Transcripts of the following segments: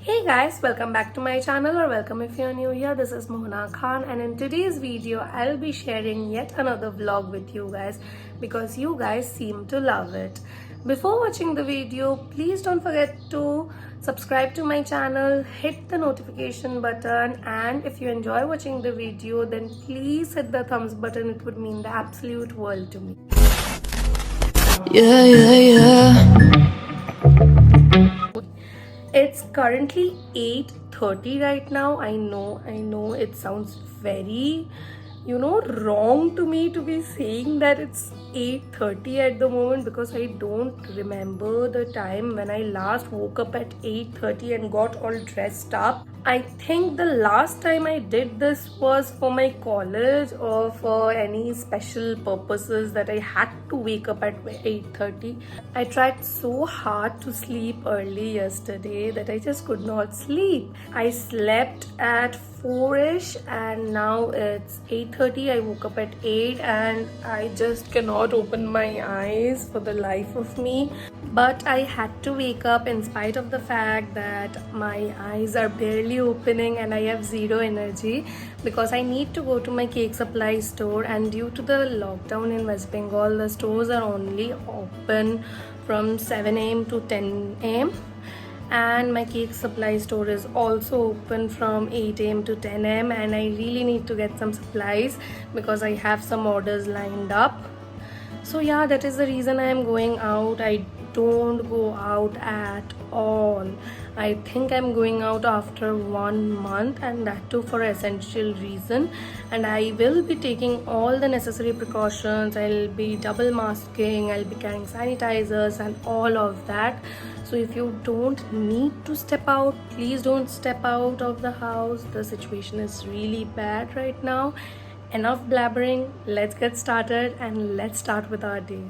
Hey guys, welcome back to my channel, or welcome if you're new here. This is Mohana Khan, and in today's video I'll be sharing yet another vlog with you guys because you guys seem to love it. Before watching the video, please don't forget to subscribe to my channel, hit the notification button, and if you enjoy watching the video then please hit the thumbs button. It would mean the absolute world to me. Yeah. It's currently 8:30 right now. I know it sounds very wrong to me to be saying that it's 8:30 at the moment because I don't remember the time when I last woke up at 8:30 and got all dressed up. I think the last time I did this was for my college or for any special purposes that I had to wake up at 8:30. I tried so hard to sleep early yesterday that I just could not sleep. I slept at 4ish and now it's 8:30. I woke up at 8 and I just cannot open my eyes for the life of me. But I had to wake up in spite of the fact that my eyes are barely opening and I have zero energy because I need to go to my cake supply store, and due to the lockdown in West Bengal, the stores are only open from 7 a.m. to 10 a.m. and my cake supply store is also open from 8 a.m. to 10 a.m. and I really need to get some supplies because I have some orders lined up. So yeah, that is the reason I am going out. I don't go out at all. I think I'm going out after 1 month, and that too for an essential reason, and I will be taking all the necessary precautions. I'll be double masking, I'll be carrying sanitizers and all of that. So if you don't need to step out, please don't step out of the house. The situation is really bad right now. Enough blabbering, let's get started and let's start with our day.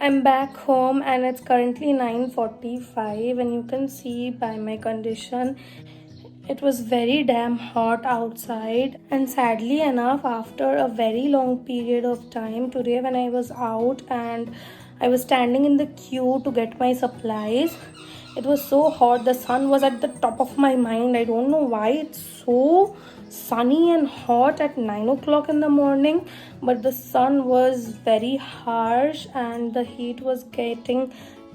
I'm back home and it's currently 9:45, and you can see by my condition it was very damn hot outside. And sadly enough, after a very long period of time today, when I was out and I was standing in the queue to get my supplies, it was so hot. The sun was at the top of my mind. I don't know why it's so sunny and hot at 9 o'clock in the morning, but the sun was very harsh and the heat was getting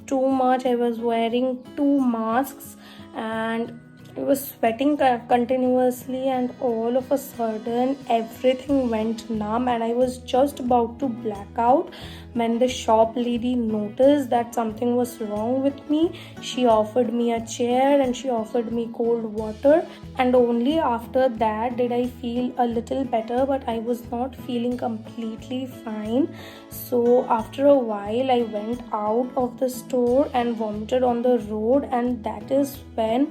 too much. I was wearing 2 masks and I was sweating continuously, and all of a sudden everything went numb and I was just about to black out when the shop lady noticed that something was wrong with me. She offered me a chair and she offered me cold water, and only after that did I feel a little better, but I was not feeling completely fine. So after a while I went out of the store and vomited on the road, and that is when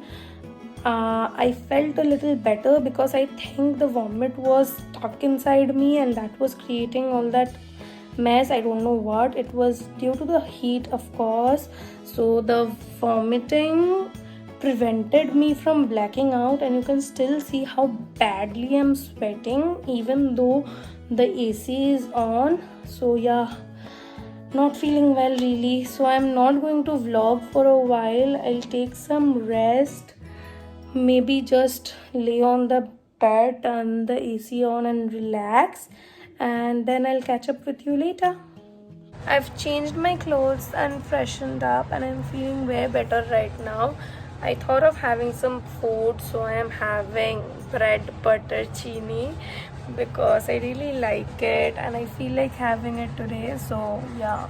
I felt a little better because I think the vomit was stuck inside me and that was creating all that mess. I don't know what. It was due to the heat, of course. So the vomiting prevented me from blacking out, and you can still see how badly I'm sweating even though the AC is on. So yeah, not feeling well really. So I'm not going to vlog for a while. I'll take some rest, maybe just lay on the bed, turn the AC on and relax, and then I'll catch up with you later. I've changed my clothes and freshened up and I'm feeling way better right now. I thought of having some food, so I am having bread butter chini because I really like it and I feel like having it today. So yeah,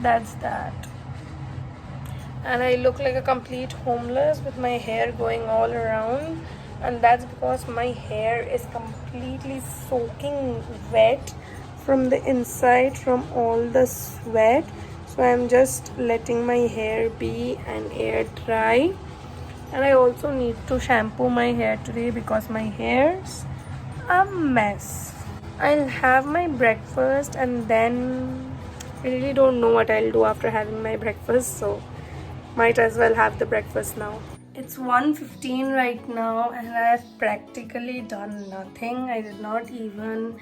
that's that. And I look like a complete homeless with my hair going all around, and that's because my hair is completely soaking wet from the inside from all the sweat. So I'm just letting my hair be and air dry, and I also need to shampoo my hair today because my hairs a mess. I'll have my breakfast and then I really don't know what I'll do after having my breakfast, so might as well have the breakfast now. It's 1:15 right now and I've practically done nothing. I did not even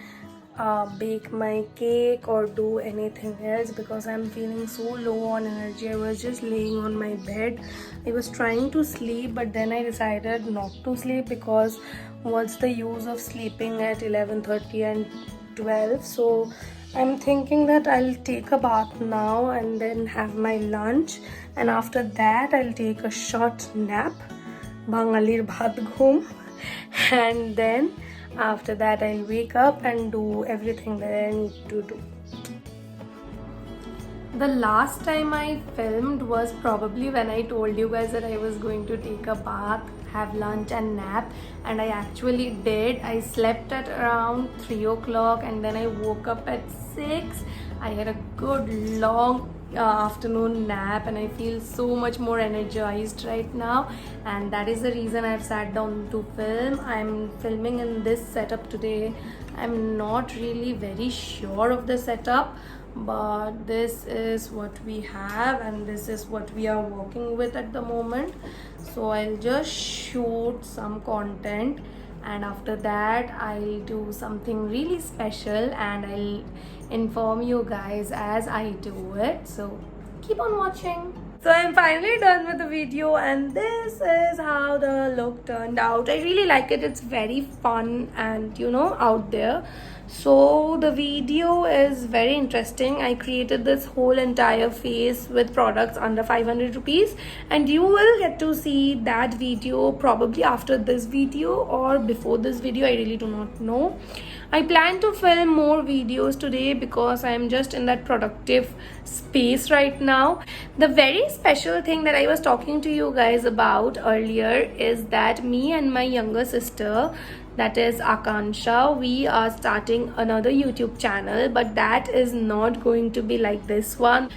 bake my cake or do anything else because I'm feeling so low on energy. I was just laying on my bed. I was trying to sleep, but then I decided not to sleep because what's the use of sleeping at 11:30 and 12? So I'm thinking that I'll take a bath now and then have my lunch, and after that I'll take a short nap, Bangalir bhat ghum, and then after that I'll wake up and do everything that I need to do. The last time I filmed was probably when I told you guys that I was going to take a bath, have lunch and nap, and I actually did. I slept at around 3 o'clock and then I woke up at 6. I had a good long afternoon nap and I feel so much more energized right now, and that is the reason I've sat down to film. I'm filming in this setup today. I'm not really very sure of the setup, but this is what we have and this is what we are working with at the moment. So I'll just shoot some content and after that I'll do something really special and I'll inform you guys as I do it, so keep on watching. So I'm finally done with the video and this is how the look turned out. I really like it. It's very fun and out there. So the video is very interesting. I created this whole entire face with products under 500 rupees and you will get to see that video probably after this video or before this video. I really do not know. I plan to film more videos today because I'm just in that productive space right now. The very special thing that I was talking to you guys about earlier is that me and my younger sister, that is Akansha, we are starting another YouTube channel, but that is not going to be like this one.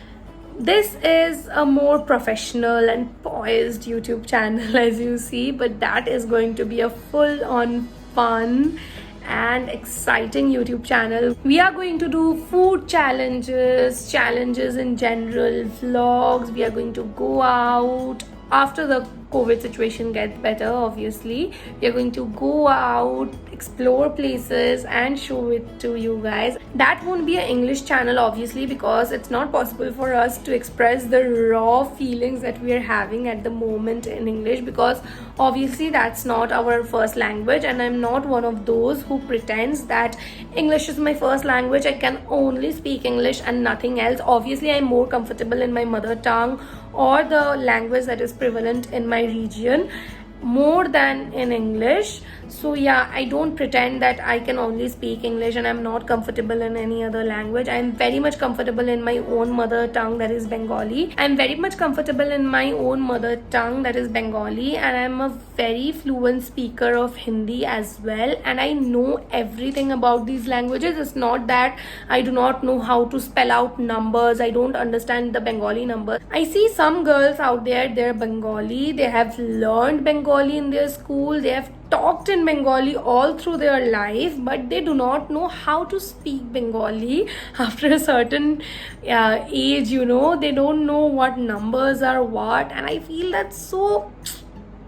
This is a more professional and poised YouTube channel as you see, but that is going to be a full-on fun and exciting YouTube channel. We are going to do food challenges in general, vlogs. We are going to go out after the COVID situation gets better. Obviously we are going to go out, explore places and show it to you guys. That won't be an English channel obviously because it's not possible for us to express the raw feelings that we are having at the moment in English because obviously that's not our first language and I'm not one of those who pretends that English is my first language. I can only speak English and nothing else. Obviously I'm more comfortable in my mother tongue or the language that is prevalent in my region more than in English. So yeah, I don't pretend that I can only speak English and I'm not comfortable in any other language. I'm very much comfortable in my own mother tongue, that is Bengali. I'm very much comfortable in my own mother tongue, that is Bengali, and I'm a very fluent speaker of Hindi as well, and I know everything about these languages. It's not that I do not know how to spell out numbers. I don't understand the Bengali numbers. I see some girls out there, they're Bengali, they have learned Bengali in their school, they have talked in Bengali all through their life, but they do not know how to speak Bengali after a certain age, they don't know what numbers are what, and I feel that's so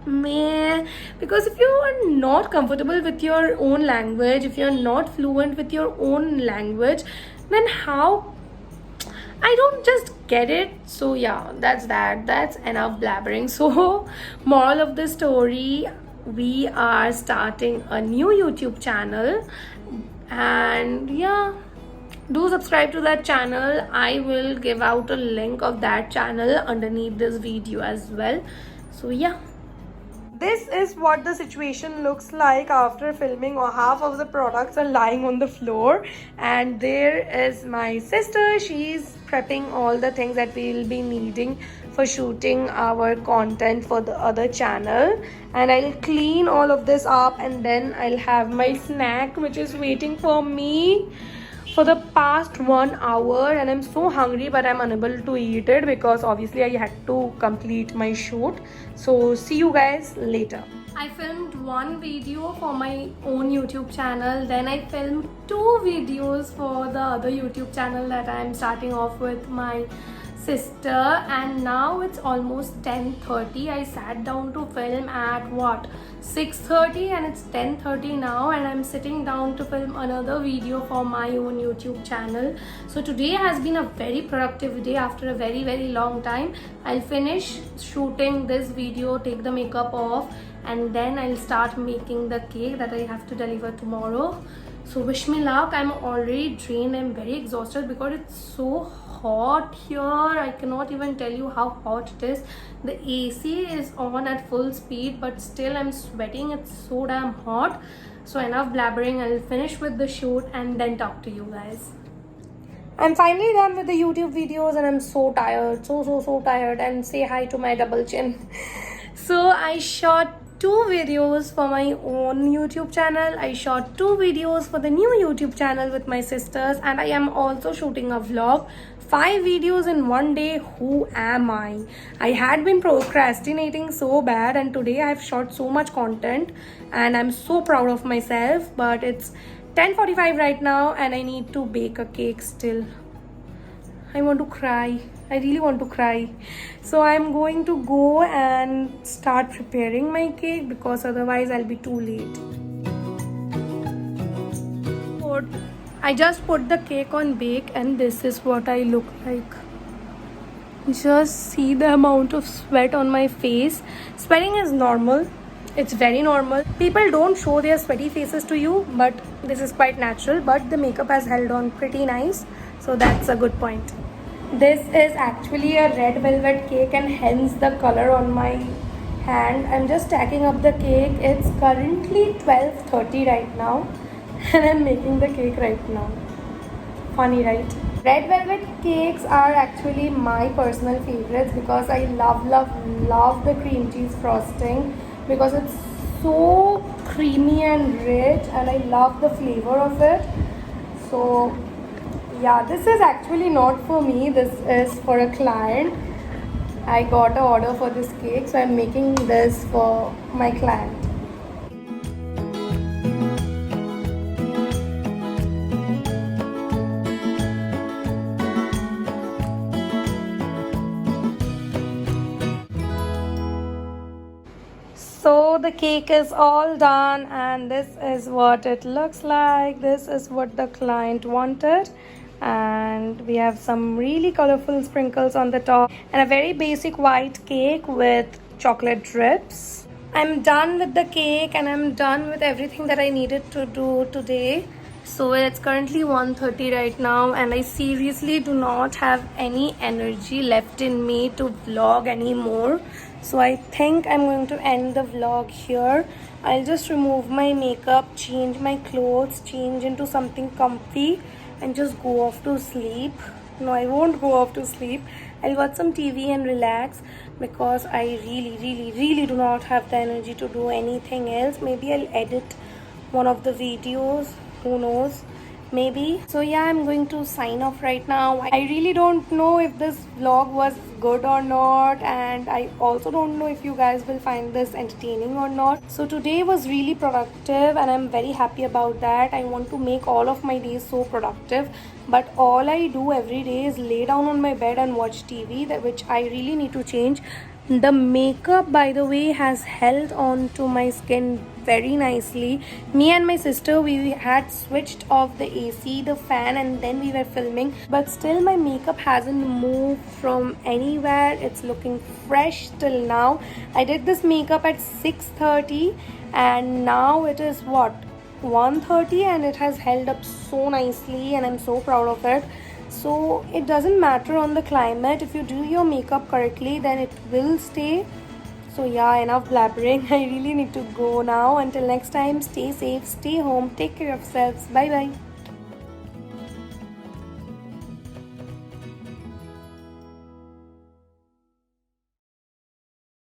meh, because if you are not comfortable with your own language, if you're not fluent with your own language, then how? I don't just get it. So yeah, that's enough blabbering. So moral of the story, we are starting a new YouTube channel and yeah, do subscribe to that channel. I will give out a link of that channel underneath this video as well. So yeah, this is what the situation looks like after filming, or half of the products are lying on the floor, and there is my sister. She's prepping all the things that we will be needing for shooting our content for the other channel, and I'll clean all of this up and then I'll have my snack which is waiting for me for the past 1 hour, and I'm so hungry but I'm unable to eat it because obviously I had to complete my shoot. So see you guys later. I filmed one video for my own YouTube channel, then I filmed two videos for the other YouTube channel that I am starting off with my sister, and now it's almost 10:30. I sat down to film at what, 6:30, and it's 10:30 now, and I'm sitting down to film another video for my own YouTube channel. So today has been a very productive day after a very long time. I'll finish shooting this video, take the makeup off, and then I'll start making the cake that I have to deliver tomorrow. So wish me luck. I'm already drained. I'm very exhausted because it's so hot here. I cannot even tell you how hot it is. The AC is on at full speed, but still I'm sweating. It's so damn hot. So enough blabbering. I'll finish with the shoot and then talk to you guys. I'm finally done with the YouTube videos and I'm so tired. So tired. And say hi to my double chin. So I shot 2 videos for my own YouTube channel. I shot 2 videos for the new YouTube channel with my sisters, and I am also shooting a vlog. 5 videos in one day. Who am I? I had been procrastinating so bad, and today I have shot so much content and I'm so proud of myself. But it's 10:45 right now and I need to bake a cake still. I want to cry. I really want to cry. So I'm going to go and start preparing my cake because otherwise I'll be too late. I just put the cake on bake and this is what I look like. Just see the amount of sweat on my face. Sweating is normal. It's very normal. People don't show their sweaty faces to you, but this is quite natural. But the makeup has held on pretty nice. So that's a good point. This is actually a red velvet cake and hence the color on my hand. I'm just stacking up the cake. It's currently 12:30 right now and I'm making the cake right now. Funny, right? Red velvet cakes are actually my personal favorites because I love the cream cheese frosting because it's so creamy and rich and I love the flavor of it. So yeah, this is actually not for me. This is for a client. I got an order for this cake, so I'm making this for my client. So the cake is all done and this is what it looks like. This is what the client wanted. And we have some really colorful sprinkles on the top and a very basic white cake with chocolate drips. I'm done with the cake and I'm done with everything that I needed to do today. So it's currently 1:30 right now and I seriously do not have any energy left in me to vlog anymore. So I think I'm going to end the vlog here. I'll just remove my makeup, change my clothes, change into something comfy and just go off to sleep. No, I won't go off to sleep. I'll watch some TV and relax because I really do not have the energy to do anything else. Maybe I'll edit one of the videos, who knows, maybe. So yeah, I'm going to sign off right now. I really don't know if this vlog was good or not, and I also don't know if you guys will find this entertaining or not. So today was really productive and I'm very happy about that. I want to make all of my days so productive, but all I do every day is lay down on my bed and watch TV, which I really need to change. The makeup, by the way, has held on to my skin very nicely. Me and my sister, we had switched off the AC, the fan, and then we were filming, but still my makeup hasn't moved from anywhere. It's looking fresh till now. I did this makeup at 6:30 and now it is what, 1:30, and it has held up so nicely and I'm so proud of it. So it doesn't matter on the climate. If you do your makeup correctly, then it will stay. So yeah, enough blabbering. I really need to go now. Until next time, stay safe, stay home, take care of yourselves. Bye bye.